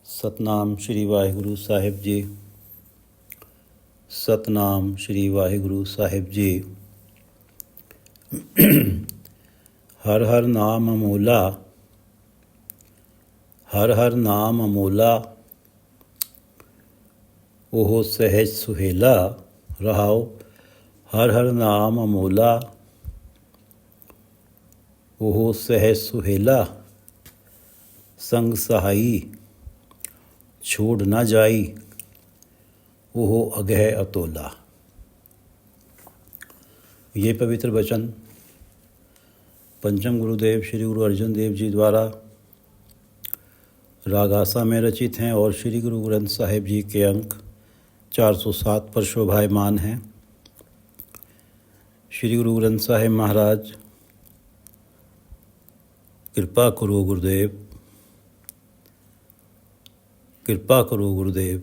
ਸਤਨਾਮ ਸ਼੍ਰੀ ਵਾਹਿਗੁਰੂ ਸਾਹਿਬ ਜੀ। ਸਤਨਾਮ ਸ਼੍ਰੀ ਵਾਹਿਗੁਰੂ ਸਾਹਿਬ ਜੀ। ਹਰ ਹਰ ਨਾਮ ਅਮੋਲਾ, ਹਰ ਹਰ ਨਾਮ ਅਮੋਲਾ, ਉਹ ਸਹਿਜ ਸੁਹੇਲਾ ਰਹਾਓ। ਹਰ ਹਰ ਨਾਮ ਅਮੋਲਾ, ਉਹ ਸਹਿਜ ਸੁਹੇਲਾ, ਸੰਗ ਸਹਾਈ छोड़ न जाई, वो अगह अतोला। ये पवित्र वचन पंचम गुरुदेव श्री गुरु अर्जन देव जी द्वारा रागासा में रचित हैं और श्री गुरु ग्रंथ साहिब जी के अंक 407 पर शोभायमान हैं। श्री गुरु ग्रंथ साहिब महाराज, कृपा करो गुरुदेव, कृपा करो गुरुदेव,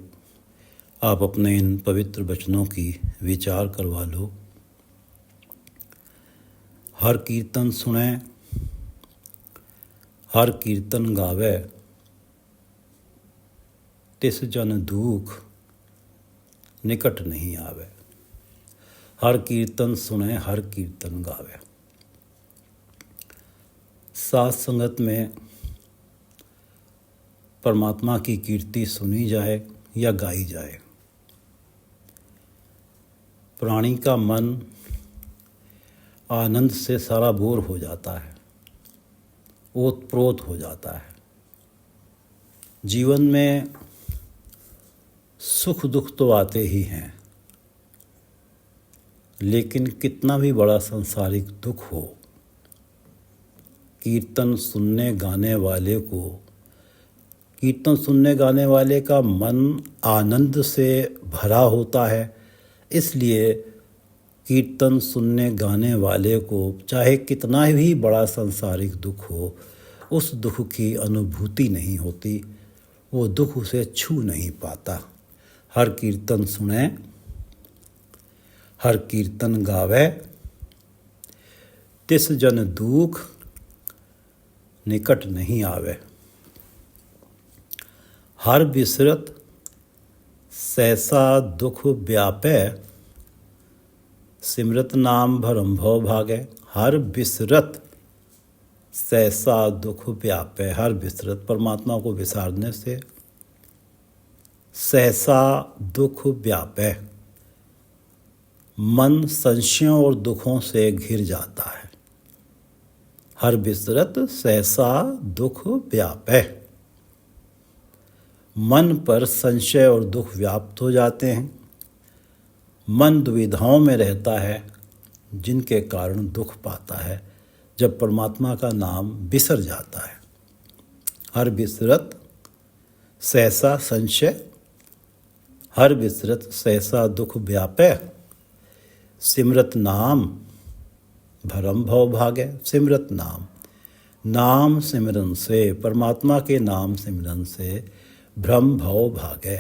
आप अपने इन पवित्र वचनों की विचार करवा लो। हर कीर्तन सुने, हर कीर्तन गावे, तिस जन दुख निकट नहीं आवे। हर कीर्तन सुने, हर कीर्तन गावे। साथ संगत में परमात्मा की कीर्ति सुनी जाए या गाई जाए, प्राणी का मन आनंद से सारा बोर हो जाता है, ओतप्रोत हो जाता है। जीवन में सुख दुख तो आते ही हैं, लेकिन कितना भी बड़ा सांसारिक दुख हो, कीर्तन सुनने गाने वाले को, कीर्तन सुनने गाने वाले का मन आनंद से भरा होता है। इसलिए कीर्तन सुनने गाने वाले को चाहे कितना भी बड़ा सांसारिक दुख हो, उस दुख की अनुभूति नहीं होती, वो दुख उसे छू नहीं पाता। हर कीर्तन सुने, हर कीर्तन गावे, तिस जन दुख निकट नहीं आवे। हर बिसरत सहसा दुख व्यापे, सिमरत नाम भरम भव भागे। हर बिसरत सहसा दुख व्यापे, हर बिसरत परमात्मा को विसारने से सहसा दुख व्यापे, मन संशयों और दुखों से घिर जाता है। हर बिसरत सहसा दुख व्यापे, मन पर संशय और दुख व्याप्त हो जाते हैं। मन दुविधाओं में रहता है, जिनके कारण दुख पाता है जब परमात्मा का नाम बिसर जाता है। हर बिसरत सहसा संशय, हर बिसरत सहसा दुख व्यापे, सिमरत नाम भरम भव भागे। सिमरत नाम, नाम सिमरन से, परमात्मा के नाम सिमरन से भ्रम भव भागे,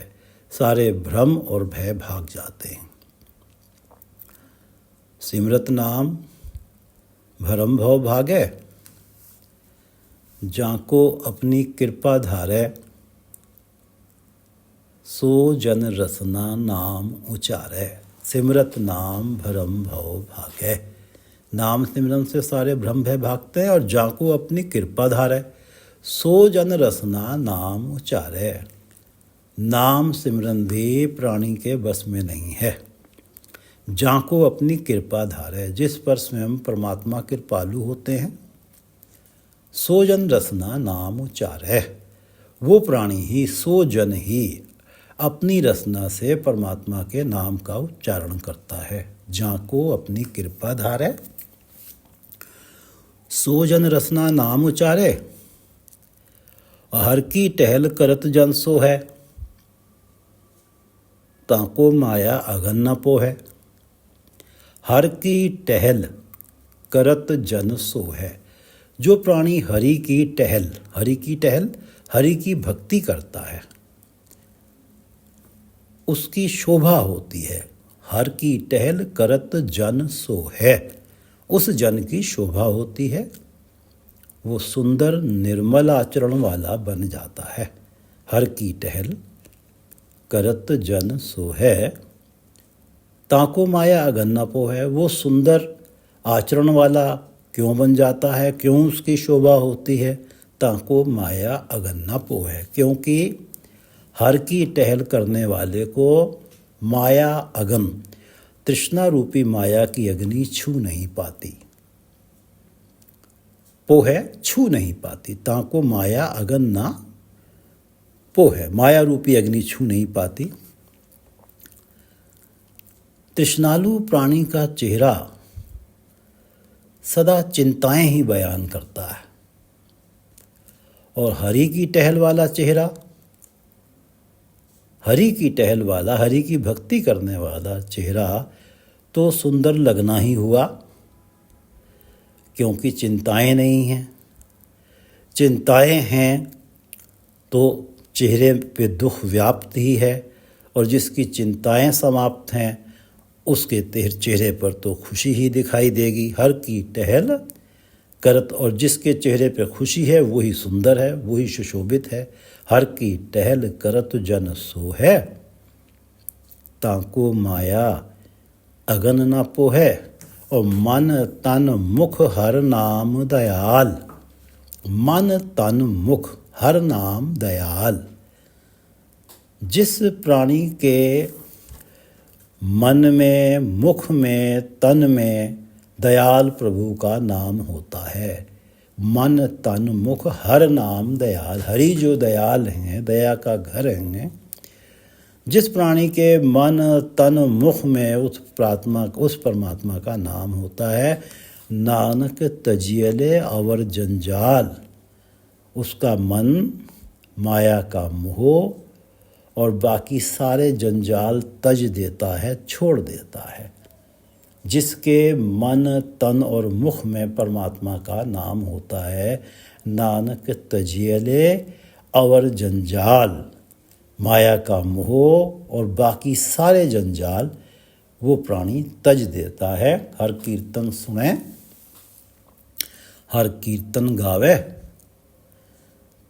सारे भ्रम और भय भाग जाते हैं। सिमरत नाम भरम भव भागे, जाको अपनी कृपा धारे, सो जन रसना नाम उचारे। सिमरत नाम भरम भव भागे, नाम सिमरन से सारे भ्रम भय भागते हैं। और जाको अपनी कृपा धारे, सो जन रसना नाम उचारे। नाम सिमरन भी प्राणी के बस में नहीं है। जाको अपनी कृपा धारे, जिस पर स्वयं परमात्मा कृपालु होते हैं, सो जन रसना नाम उचारे। वो प्राणी ही, सो जन ही अपनी रसना से परमात्मा के नाम का उच्चारण करता है। जाको अपनी कृपा धारे, सो जन रसना नाम उचारे। हर की टहल करत जन सो है, ताको माया अगन न पोहे। हर की टहल करत जन सो है, जो प्राणी हरि की टहल, हरि की टहल, हरि की भक्ति करता है, उसकी शोभा होती है। हर की टहल करत जन सो है, उस जन की शोभा होती है, वो सुंदर निर्मल आचरण वाला बन जाता है। हर की टहल करत जन सो है। ताको माया अगन न पो है। वो सुंदर आचरण वाला क्यों बन जाता है, क्यों उसकी शोभा होती है? ताको माया अगन न पो है, क्योंकि हर की टहल करने वाले को माया अगन, तृष्णा रूपी माया की अग्नि छू नहीं पाती। पो है छू नहीं पाती। ताको माया अगन ना पो है, माया रूपी अग्नि छू नहीं पाती। तृष्णालु प्राणी का चेहरा सदा चिंताएं ही बयान करता है, और हरि की टहल वाला चेहरा, हरि की टहल वाला, हरि की भक्ति करने वाला चेहरा तो सुंदर लगना ही हुआ, क्योंकि चिंताएं नहीं हैं। चिंताएं हैं तो चेहरे पे दुख व्याप्त ही है, और जिसकी चिंताएं समाप्त हैं उसके चेहरे पर तो खुशी ही दिखाई देगी। हर की टहल करत, और जिसके चेहरे पे खुशी है वही सुंदर है, वही सुशोभित है। हर की टहल करत जन सो है। ताको माया अगन न पो है। और मन तन मुख हर नाम दयाल। मन तन मुख हर नाम दयाल। जिस प्राणी के मन में, मुख में, तन में दयाल प्रभु का नाम होता है। मन तन मुख हर नाम दयाल। हरि जो दयाल हैं, दया का घर हैं, जिस प्राणी के मन तन मुख में उस परमात्मा का नाम होता है, नानक तजियले अवर जंजाल। उसका मन माया का मोह और बाकी सारे जंजाल तज देता है, छोड़ देता है। जिसके मन तन और मुख में परमात्मा का नाम होता है, नानक तजियले अवर जंजाल, माया का मोह और बाकी सारे जंजाल वो प्राणी तज देता है। हर कीर्तन सुने, हर कीर्तन गावे,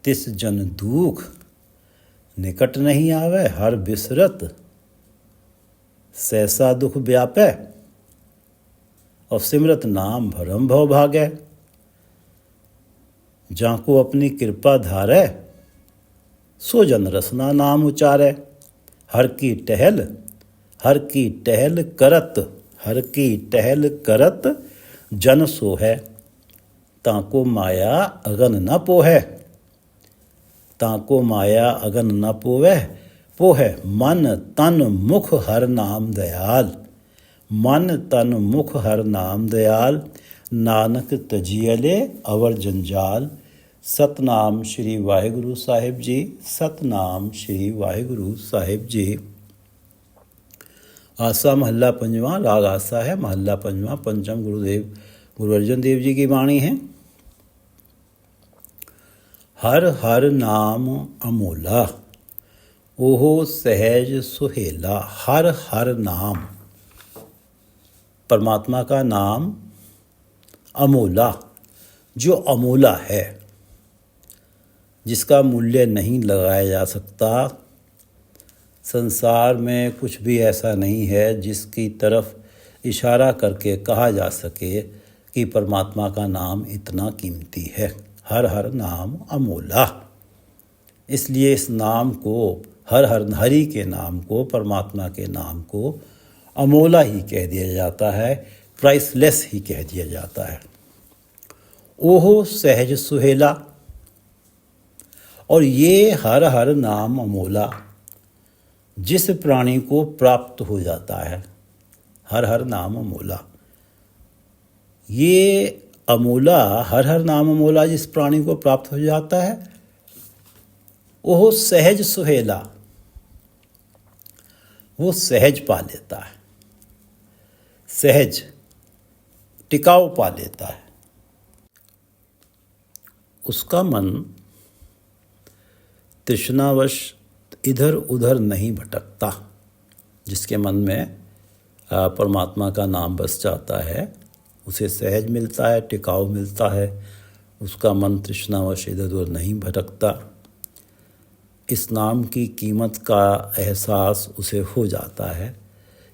तिस जन दुख निकट नहीं आवे। हर बिसरत सहसा दुख व्यापे। और सिमरत नाम भरम भव भागे। जाको अपनी कृपा धारे, सो जन रसना नाम उचारे। हर की टहल, हर की टहल करत, हर की टहल करत जन सो है। ताको माया अगन न पोहे। ताको माया अगन न पोवे, पोहे मन तन मुख हर नाम दयाल। मन तन मुख हर नाम दयाल। नानक तजियले अवर जंजाल। सतनाम श्री वाहिगुरु साहिब जी। सतनाम श्री वाहिगुरु साहिब जी। आसा महला पंजवा, राग आसा है, महला पंजवा, पंचम गुरुदेव गुरु अर्जन देव जी की वाणी है। हर हर नाम अमोला, ओहो सहज सुहेला। हर हर नाम, परमात्मा का नाम अमोला, जो अमोला है, जिसका मूल्य नहीं लगाया जा सकता। संसार में कुछ भी ऐसा नहीं है जिसकी तरफ इशारा करके कहा जा सके कि परमात्मा का नाम इतना कीमती है। हर हर नाम अमोला, इसलिए इस नाम को, हर हर हरि के नाम को, परमात्मा के नाम को अमोला ही कह दिया जाता है, प्राइसलेस ही कह दिया जाता है। ओहो सहज सुहेला, और ये हर हर नाम अमोला जिस प्राणी को प्राप्त हो जाता है, हर हर नाम अमोला, ये अमोला, हर हर नाम अमोला जिस प्राणी को प्राप्त हो जाता है, वो सहज सुहेला, वो सहज पा लेता है, सहज टिकाऊ पा लेता है। उसका मन तृष्णावश इधर उधर नहीं भटकता। जिसके मन में परमात्मा का नाम बस जाता है, उसे सहज मिलता है, टिकाऊ मिलता है। उसका मन तृष्णावश इधर उधर नहीं भटकता। इस नाम की कीमत का एहसास उसे हो जाता है,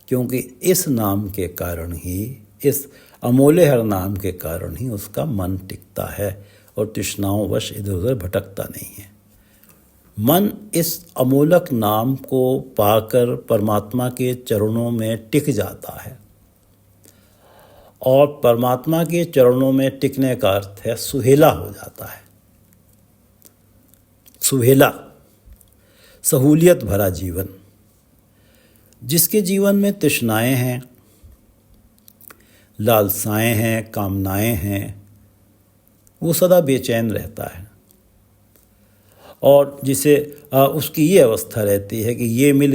क्योंकि इस नाम के कारण ही, इस अमोले हर नाम के कारण ही उसका मन टिकता है और तृष्णाओं वश इधर उधर भटकता नहीं है। मन इस अमोलक नाम को पाकर परमात्मा के चरणों में टिक जाता है, और परमात्मा के चरणों में टिकने का अर्थ है सुहेला हो जाता है। सुहेला, सहूलियत भरा जीवन। जिसके जीवन में तृष्णाएं हैं, लालसाएं हैं, कामनाएं हैं, वो सदा बेचैन रहता है। और जिसे उसकी ये अवस्था रहती है कि ये मिल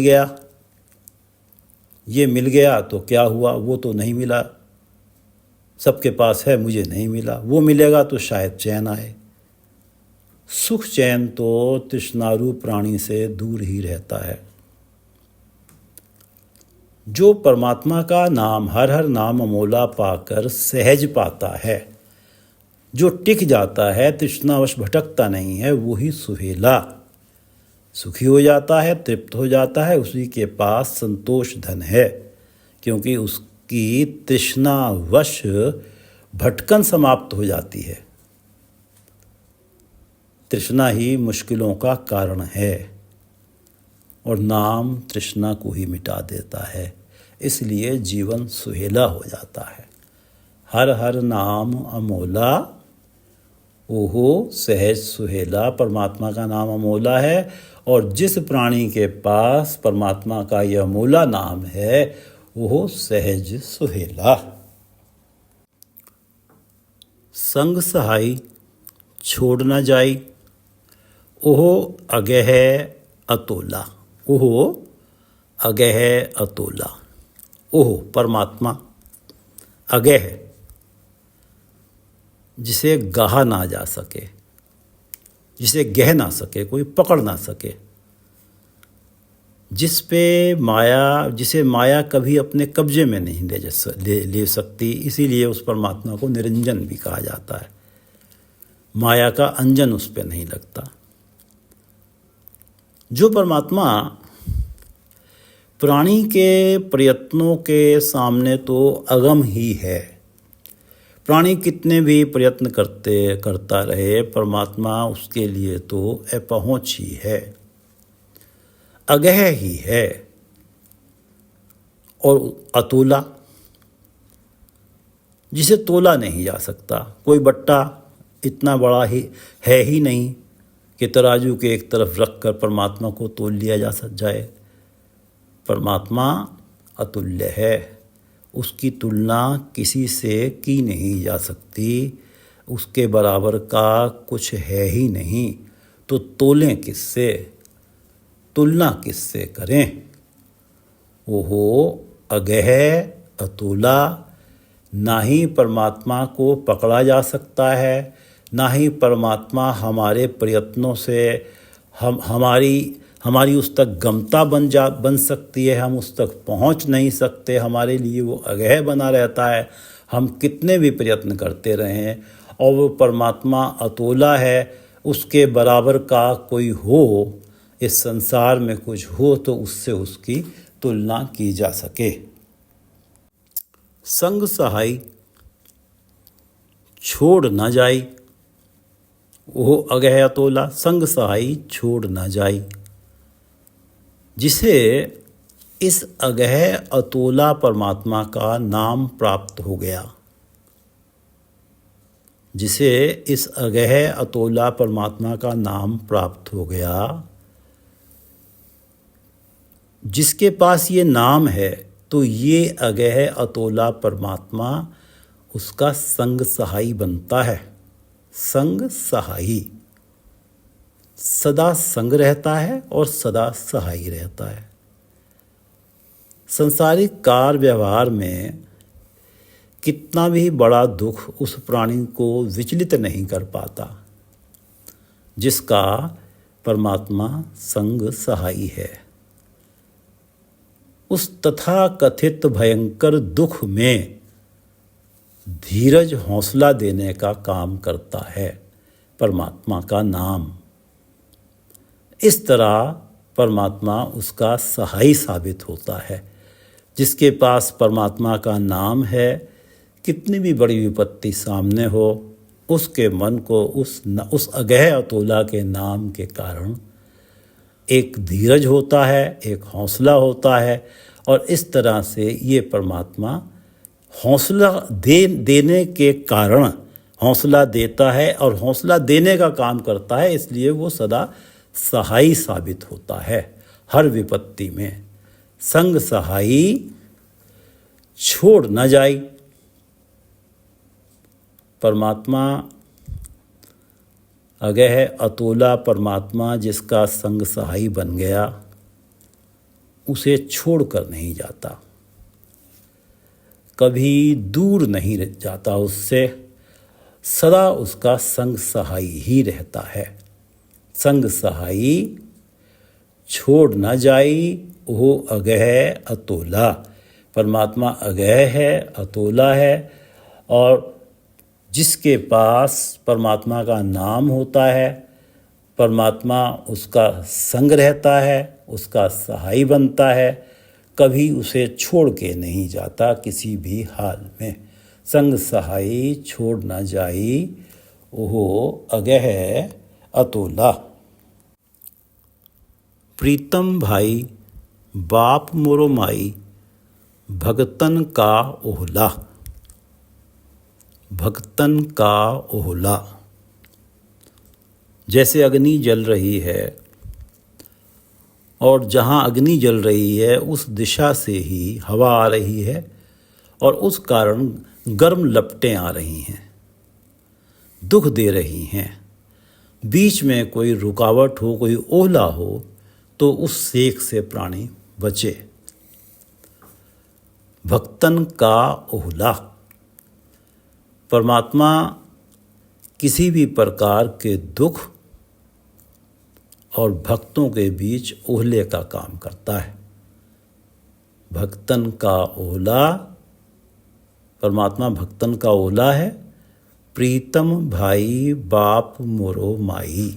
गया तो क्या हुआ, वो तो नहीं मिला, सबके पास है मुझे नहीं मिला, वो मिलेगा तो शायद चैन आए। सुख चैन तो तृष्णारू प्राणी से दूर ही रहता है। जो परमात्मा का नाम, हर हर नाम अमोला पाकर सहज पाता है, जो टिक जाता है, तृष्णावश भटकता नहीं है, वही सुहेला, सुखी हो जाता है, तृप्त हो जाता है। उसी के पास संतोष धन है, क्योंकि उसकी तृष्णावश भटकन समाप्त हो जाती है। तृष्णा ही मुश्किलों का कारण है और नाम तृष्णा को ही मिटा देता है। इसलिए जीवन सुहेला हो जाता है। हर हर नाम अमोला, ओहो सहज सुहेला। परमात्मा का नाम अमोला है, और जिस प्राणी के पास परमात्मा का यह अमोला नाम है, वो सहज सुहेला। संग सहाई छोड़ न जाई, ओहो अगह अतोला। ओहो अगह अतोला। ओहो परमात्मा, अगह जिसे गाहा ना जा सके, जिसे गह ना सके, कोई पकड़ ना सके, जिसे माया कभी अपने कब्जे में नहीं ले सकती। इसीलिए उस परमात्मा को निरंजन भी कहा जाता है। माया का अंजन उस पर नहीं लगता। जो परमात्मा प्राणी के प्रयत्नों के सामने तो अगम ही है। प्राणी कितने भी प्रयत्न करता रहे, परमात्मा उसके लिए तो अपहुंच ही है, अगह ही है। और अतोला, जिसे तोला नहीं जा सकता। कोई बट्टा इतना बड़ा ही है ही नहीं कि तराजू के एक तरफ रखकर परमात्मा को तोल लिया जाए। परमात्मा अतुल्य है, उसकी तुलना किसी से की नहीं जा सकती, उसके बराबर का कुछ है ही नहीं। तो तोलें किससे, तुलना किससे करें। ओहो अगह अतुला, ना ही परमात्मा को पकड़ा जा सकता है, ना ही परमात्मा हमारे प्रयत्नों से हमारी उस तक गमता बन सकती है। हम उस तक पहुंच नहीं सकते, हमारे लिए वो अगह बना रहता है। हम कितने भी प्रयत्न करते रहें, और वो परमात्मा अतोला है। उसके बराबर का कोई हो इस संसार में, कुछ हो तो उससे उसकी तुलना की जा सके। संग सहाई छोड़ न जाई, वो अगह अतोला। संग सहाई छोड़ न जाई, जिसे इस अगह अतोला परमात्मा का नाम प्राप्त हो गया, जिसे इस अगह अतोला परमात्मा का नाम प्राप्त हो गया, जिसके पास ये नाम है, तो ये अगह अतोला परमात्मा उसका संग सहाई बनता है। संग सहाई, सदा संग रहता है और सदा सहाई रहता है। संसारिक कार्य व्यवहार में कितना भी बड़ा दुख उस प्राणी को विचलित नहीं कर पाता, जिसका परमात्मा संग सहाई है। उस तथा कथित भयंकर दुख में धीरज हौसला देने का काम करता है परमात्मा का नाम। इस तरह परमात्मा उसका सहाई साबित होता है। जिसके पास परमात्मा का नाम है, कितनी भी बड़ी विपत्ति सामने हो, उसके मन को उस अगह अतुला के नाम के कारण एक धीरज होता है, एक हौसला होता है। और इस तरह से ये परमात्मा हौसला देने के कारण हौसला देता है और हौसला देने का काम करता है। इसलिए वो सदा सहाई साबित होता है हर विपत्ति में। संग सहाई छोड़ न जाई। परमात्मा अगह अतुला परमात्मा जिसका संग सहाई बन गया, उसे छोड़कर नहीं जाता, कभी दूर नहीं जाता उससे, सदा उसका संग सहाई ही रहता है। संग सहाई छोड़ न जाई, वो अगह अतुला। परमात्मा अगह है, अतुला है, और जिसके पास परमात्मा का नाम होता है, परमात्मा उसका संग रहता है, उसका सहाई बनता है, कभी उसे छोड़ के नहीं जाता किसी भी हाल में। संग सहाई छोड़ न जाई, ओहो अगह अतुला। प्रीतम भाई बाप मोरो माई, भगतन का ओहला। भक्तन का ओहला। जैसे अग्नि जल रही है और जहाँ अग्नि जल रही है उस दिशा से ही हवा आ रही है और उस कारण गर्म लपटें आ रही हैं, दुख दे रही हैं। बीच में कोई रुकावट हो, कोई ओहला हो, तो उस सेक से प्राणी बचे। भक्तन का ओहला। परमात्मा किसी भी प्रकार के दुख और भक्तों के बीच ओहले का काम करता है। भक्तन का ओहला। परमात्मा भक्तन का ओहला है। प्रीतम भाई बाप मोरो माई।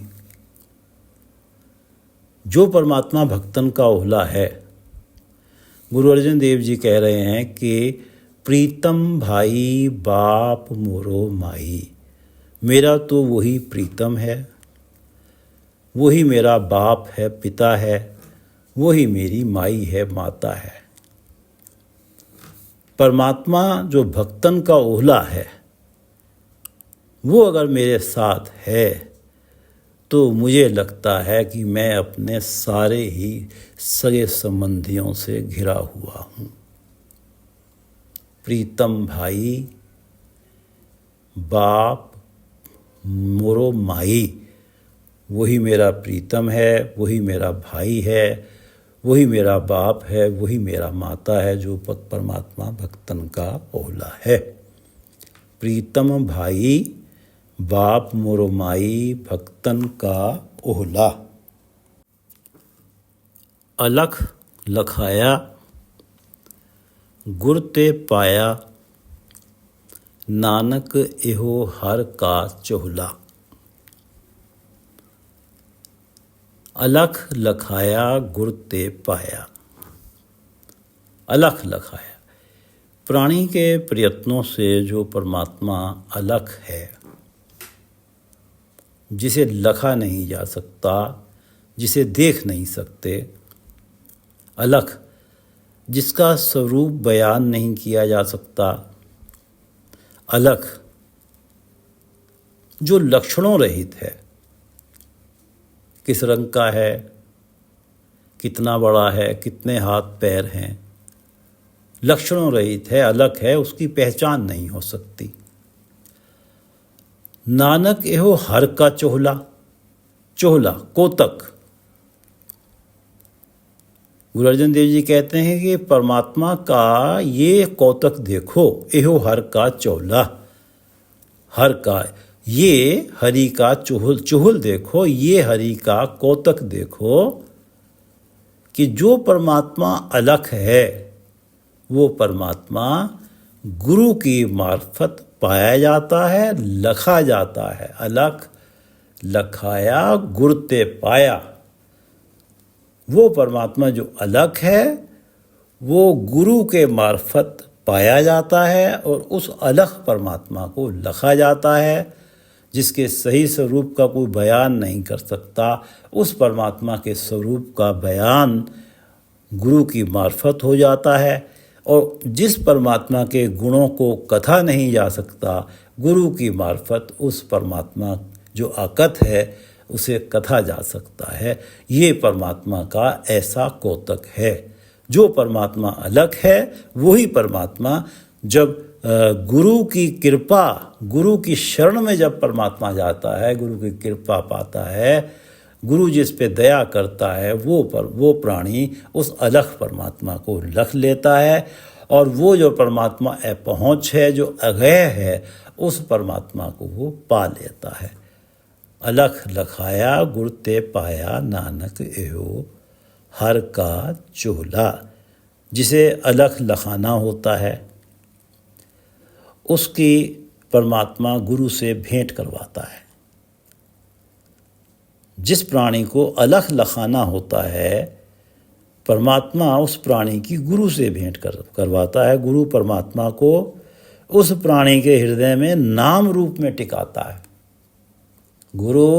जो परमात्मा भक्तन का ओहला है, गुरु अर्जन देव जी कह रहे हैं कि प्रीतम भाई बाप मोरो माई। मेरा तो वही प्रीतम है, वही मेरा बाप है, पिता है, वही मेरी माई है, माता है। परमात्मा जो भक्तन का ओहला है, वो अगर मेरे साथ है तो मुझे लगता है कि मैं अपने सारे ही सगे संबंधियों से घिरा हुआ हूँ। प्रीतम भाई बाप मोरो माई। वही मेरा प्रीतम है, वही मेरा भाई है, वही मेरा बाप है, वही मेरा माता है, जो परमात्मा भक्तन का ओहला है। प्रीतम भाई बाप मोरो माई, भक्तन का ओहला। अलख लखाया गुर ते पाया, नानक एहो हर का चोहला। अलख लखाया गुर ते पाया। अलख लखाया, प्राणी के प्रयत्नों से जो परमात्मा अलख है, जिसे लखा नहीं जा सकता, जिसे देख नहीं सकते, अलख जिसका स्वरूप बयान नहीं किया जा सकता, अलख जो लक्षणों रहित है, किस रंग का है, कितना बड़ा है, कितने हाथ पैर हैं, लक्षणों रहित है, अलख है, उसकी पहचान नहीं हो सकती। नानक एहो हर का चोहला। चोहला कोतक। गुरु अर्जन देव जी कहते हैं कि परमात्मा का ये कौतक देखो, एहो हर का चोहला। हर का, ये हरि का चुहल चुहल देखो, ये हरि का कौतक देखो कि जो परमात्मा अलख है, वो परमात्मा गुरु की मार्फत पाया जाता है, लखा जाता है। अलख लखाया गुर ते पाया। वो परमात्मा जो अलग है वो गुरु के मार्फत पाया जाता है और उस अलग परमात्मा को लखा जाता है, जिसके सही स्वरूप का कोई बयान नहीं कर सकता। उस परमात्मा के स्वरूप का बयान गुरु की मार्फत हो जाता है और जिस परमात्मा के गुणों को कथा नहीं जा सकता, गुरु की मार्फत उस परमात्मा जो अकथ है उसे कथा जा सकता है। ये परमात्मा का ऐसा कौतक है। जो परमात्मा अलग है वही परमात्मा जब गुरु की कृपा, गुरु की शरण में जब परमात्मा जाता है, गुरु की कृपा पाता है, गुरु जिस पे दया करता है वो प्राणी उस अलग परमात्मा को लख लेता है और वो जो परमात्मा अपहुंच है, जो अगेय है, उस परमात्मा को वो पा लेता है। अलख लखाया गुर ते पाया नानक एहो हर का चोला। जिसे अलख लखाना होता है उसकी परमात्मा गुरु से भेंट करवाता है। जिस प्राणी को अलख लखाना होता है परमात्मा उस प्राणी की गुरु से भेंट करवाता है। गुरु परमात्मा को उस प्राणी के हृदय में नाम रूप में टिकाता है। गुरु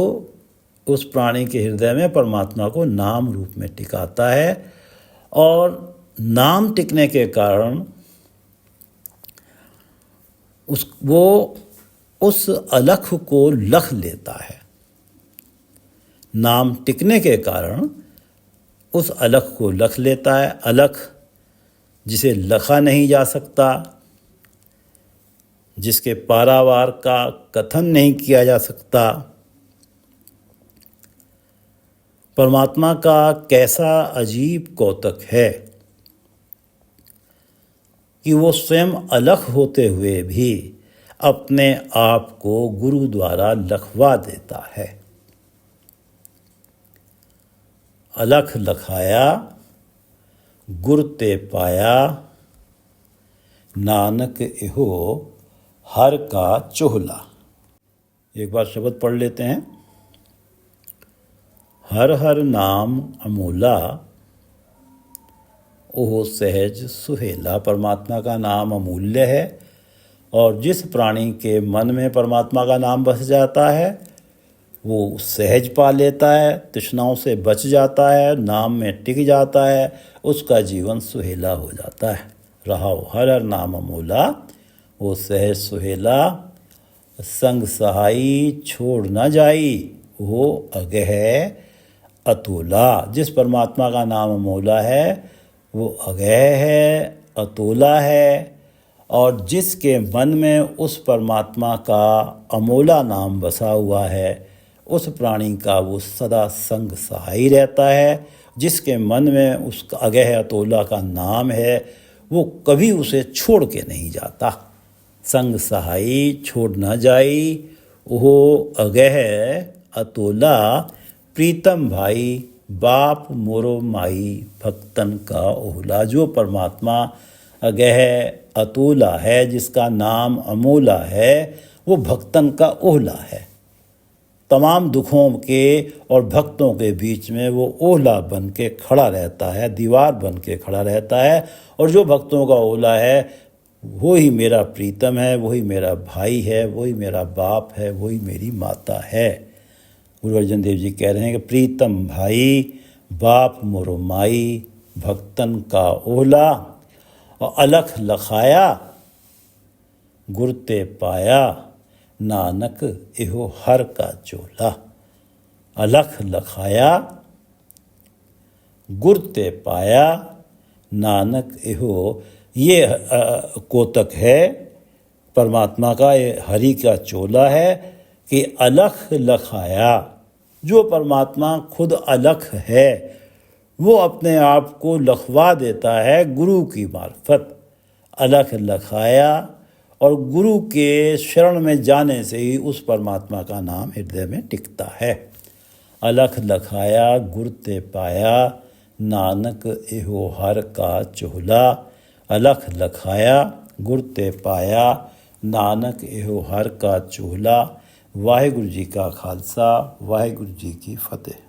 उस प्राणी के हृदय में परमात्मा को नाम रूप में टिकाता है और नाम टिकने के कारण वो उस अलख को लख लेता है। नाम टिकने के कारण उस अलख को लख लेता है। अलख जिसे लखा नहीं जा सकता, जिसके पारावार का कथन नहीं किया जा सकता, परमात्मा का कैसा अजीब कौतक है कि वो स्वयं अलग होते हुए भी अपने आप को गुरु द्वारा लखवा देता है। अलख लखाया गुर ते पाया नानक इहो हर का चोहला। एक बार शब्द पढ़ लेते हैं। हर हर नाम अमूला ओह सहज सुहेला। परमात्मा का नाम अमूल्य है और जिस प्राणी के मन में परमात्मा का नाम बस जाता है वो सहज पा लेता है, तृष्णाओं से बच जाता है, नाम में टिक जाता है, उसका जीवन सुहेला हो जाता है। रहाओ हर हर नाम अमूला वो सहज सुहेला। संग सहाई छोड़ न जाई वो अगह अतुला। जिस परमात्मा का नाम अमूला है वो अगेय है, अतुला है और जिसके मन में उस परमात्मा का अमूला नाम बसा हुआ है उस प्राणी का वो सदा संग सहाई रहता है। जिसके मन में उस अगेय अतुला का नाम है वो कभी उसे छोड़ के नहीं जाता। संग सहाई छोड़ न जाई वो अगेय अतुला। प्रीतम भाई बाप मोरो माई भक्तन का ओहला। जो परमात्मा अगेय अतुला है, जिसका नाम अमूला है, वो भक्तन का ओहला है। तमाम दुखों के और भक्तों के बीच में वो ओहला बन के खड़ा रहता है, दीवार बन के खड़ा रहता है। और जो भक्तों का ओहला है वही मेरा प्रीतम है, वही मेरा भाई है, वही मेरा बाप है, वही मेरी माता है। गुरु अर्जन देव जी कह रहे हैं कि प्रीतम भाई बाप मोरो माई भक्तन का ओहला और अलख लखाया गुर ते पाया नानक इहो हर का चोला। अलख लखाया गुर ते पाया नानक इहो। ये कोतक है परमात्मा का, ये हरि का चोला है कि अलख लखाया। जो परमात्मा खुद अलख है वो अपने आप को लखवा देता है गुरु की मार्फत। अलख लखाया और गुरु के शरण में जाने से ही उस परमात्मा का नाम हृदय में टिकता है। अलख लखाया गुर ते पाया नानक इहो हर का चोला। अलख लखाया गुर ते पाया नानक इहो हर का चोला। वाहिगुरु जी का खालसा, वाहिगुरु जी की फतेह।